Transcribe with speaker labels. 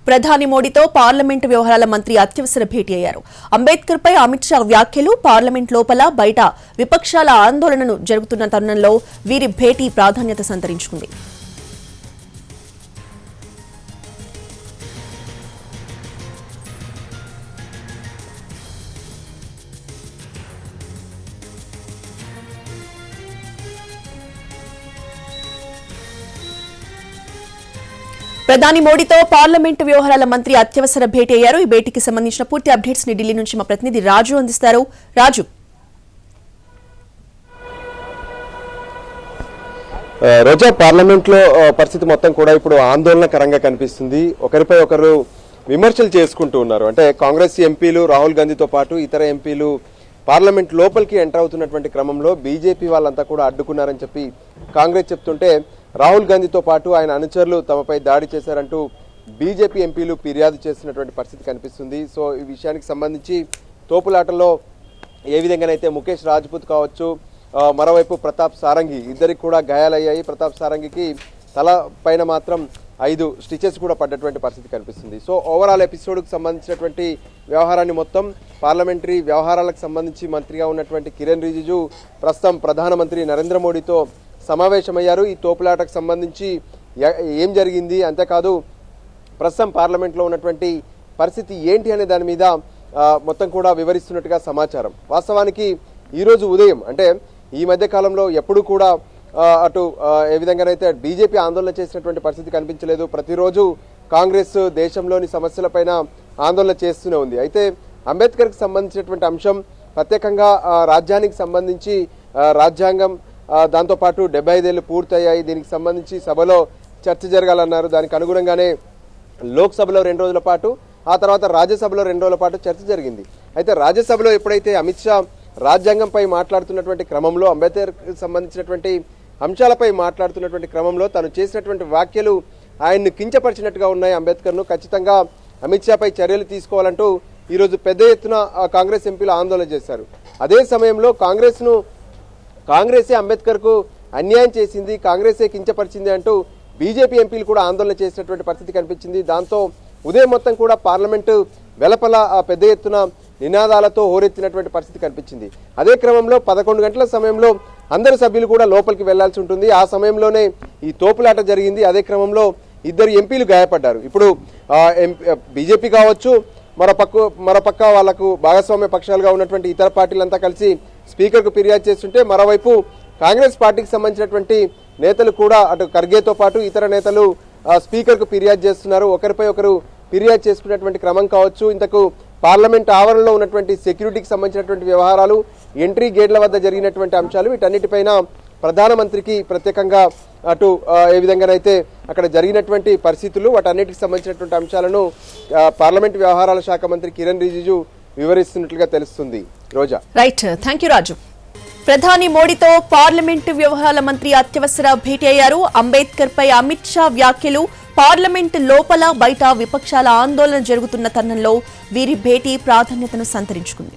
Speaker 1: ప్రధాని మోడీతో పార్లమెంటు వ్యవహారాల మంత్రి అత్యవసర భేటీ అయ్యారు. అంబేద్కర్ పై అమిత్ షా వ్యాఖ్యలు, పార్లమెంట్ లోపల బయట విపక్షాల ఆందోళనను జరుగుతున్న తరుణంలో వీరి భేటీ ప్రాధాన్యత సంతరించుకుంది. ప్రధాని మోడీతో పార్లమెంటు వ్యవహారాల మంత్రి అత్యవసర భేటీ అయ్యారు. ఈ భేటీకి సంబంధించిన పూర్తి అప్డేట్స్ ని ఢిల్లీ నుంచి మా ప్రతినిధి రాజు అందిస్తారు. రాజు,
Speaker 2: రోజా, పార్లమెంట్ లో పరిస్థితి మొత్తం కూడా ఇప్పుడు ఆందోళనకరంగా కనిపిస్తుంది. ఒకరిపై ఒకరు విమర్శలు చేసుకుంటూ ఉన్నారు. అంటే కాంగ్రెస్ ఎంపీలు రాహుల్ గాంధీతో పాటు ఇతర ఎంపీలు పార్లమెంట్ లోపలికి ఎంటర్ అవుతున్నటువంటి క్రమంలో బీజేపీ వాళ్ళంతా కూడా అడ్డుకున్నారని చెప్పి కాంగ్రెస్ చెప్తుంటే, రాహుల్ గాంధీతో పాటు ఆయన అనుచరులు తమపై దాడి చేశారంటూ బీజేపీ ఎంపీలు ఫిర్యాదు చేస్తున్నటువంటి పరిస్థితి కనిపిస్తుంది. సో ఈ విషయానికి సంబంధించి తోపులాటలో ఏ విధంగానైతే ముఖేష్ రాజ్పుత్ కావచ్చు, మరోవైపు ప్రతాప్ సారంగి, ఇద్దరికి కూడా గాయాలయ్యాయి. ప్రతాప్ సారంగికి తల పైన మాత్రం 5 స్టిచెస్ కూడా పడ్డటువంటి పరిస్థితి కనిపిస్తుంది. సో ఓవరాల్ ఎపిసోడ్కి సంబంధించినటువంటి వ్యవహారాన్ని మొత్తం పార్లమెంటరీ వ్యవహారాలకు సంబంధించి మంత్రిగా ఉన్నటువంటి కిరణ్ రిజిజు ప్రస్తుతం ప్రధానమంత్రి నరేంద్ర మోడీతో సమావేశమయ్యారు. ఈ తోపులాటకు సంబంధించి ఏం జరిగింది, అంతేకాదు ప్రస్తుతం పార్లమెంట్లో ఉన్నటువంటి పరిస్థితి ఏంటి అనే దాని మీద మొత్తం కూడా వివరిస్తున్నట్టుగా సమాచారం. వాస్తవానికి ఈరోజు ఉదయం, అంటే ఈ మధ్య కాలంలో ఎప్పుడు కూడా అటు ఏ విధంగానైతే బీజేపీ ఆందోళన చేసినటువంటి పరిస్థితి కనిపించలేదు. ప్రతిరోజు కాంగ్రెస్ దేశంలోని సమస్యలపైన ఆందోళన చేస్తూనే ఉంది. అయితే అంబేద్కర్కి సంబంధించినటువంటి అంశం, ప్రత్యేకంగా రాజ్యానికి సంబంధించి రాజ్యాంగం, దాంతోపాటు 75 ఏళ్ళు పూర్తయ్యాయి. దీనికి సంబంధించి సభలో చర్చ జరగాలన్నారు. దానికి అనుగుణంగానే లోక్సభలో 2 రోజుల పాటు, ఆ తర్వాత రాజ్యసభలో 2 రోజుల పాటు చర్చ జరిగింది. అయితే రాజ్యసభలో ఎప్పుడైతే అమిత్ షా రాజ్యాంగంపై మాట్లాడుతున్నటువంటి క్రమంలో, అంబేద్కర్కి సంబంధించినటువంటి అంశాలపై మాట్లాడుతున్నటువంటి క్రమంలో తను చేసినటువంటి వ్యాఖ్యలు ఆయన్ను కించపరిచినట్టుగా ఉన్నాయి. అంబేద్కర్ను ఖచ్చితంగా అమిత్ షాపై చర్యలు తీసుకోవాలంటూ ఈరోజు పెద్ద ఎత్తున కాంగ్రెస్ ఎంపీలు ఆందోళన చేశారు. అదే సమయంలో కాంగ్రెసే అంబేద్కర్కు అన్యాయం చేసింది, కాంగ్రెసే కించపరిచింది అంటూ బీజేపీ ఎంపీలు కూడా ఆందోళన చేసినటువంటి పరిస్థితి కనిపించింది. దాంతో ఉదయం మొత్తం కూడా పార్లమెంటు వెలుపల పెద్ద ఎత్తున నినాదాలతో హోరెత్తినటువంటి పరిస్థితి కనిపించింది. అదే క్రమంలో 11 గంటల సమయంలో అందరు సభ్యులు కూడా లోపలికి వెళ్లాల్సి ఉంటుంది. ఆ సమయంలోనే ఈ తోపులాట జరిగింది. అదే క్రమంలో 2 ఎంపీలు గాయపడ్డారు. ఇప్పుడు బీజేపీ కావచ్చు, మరోపక్క వాళ్లకు భాగస్వామ్య పక్షాలుగా ఉన్నటువంటి ఇతర పార్టీలంతా కలిసి స్పీకర్కు ఫిర్యాదు చేస్తుంటే, మరోవైపు కాంగ్రెస్ పార్టీకి సంబంధించినటువంటి నేతలు కూడా అటు ఖర్గేతో పాటు ఇతర నేతలు స్పీకర్కు ఫిర్యాదు చేస్తున్నారు. ఒకరిపై ఒకరు ఫిర్యాదు చేసుకున్నటువంటి క్రమం కావచ్చు, ఇంతకు పార్లమెంట్ ఆవరణలో ఉన్నటువంటి సెక్యూరిటీకి సంబంధించినటువంటి వ్యవహారాలు, ఎంట్రీ గేట్ల వద్ద జరిగినటువంటి అంశాలు, వీటన్నిటిపైన ప్రధానమంత్రికి ప్రత్యేకంగా అటు ఏ విధంగానైతే అక్కడ జరిగినటువంటి పరిస్థితులు, వాటన్నిటికి సంబంధించినటువంటి అంశాలను పార్లమెంట్ వ్యవహారాల శాఖ మంత్రి కిరణ్ రిజిజు వివరిస్తున్నట్లుగా తెలుస్తుంది. రోజా,
Speaker 1: రైట్, థ్యాంక్ యూ రాజు. ప్రధాని మోడీతో పార్లమెంటు వ్యవహారాల మంత్రి అత్యవసర భేటీ అయ్యారు. అంబేద్కర్ పై అమిత్ షా వ్యాఖ్యలు, పార్లమెంటు లోపల బయట విపక్షాల ఆందోళన జరుగుతున్న తరుణంలో వీరి భేటీ ప్రాధాన్యతను సంతరించుకుంది.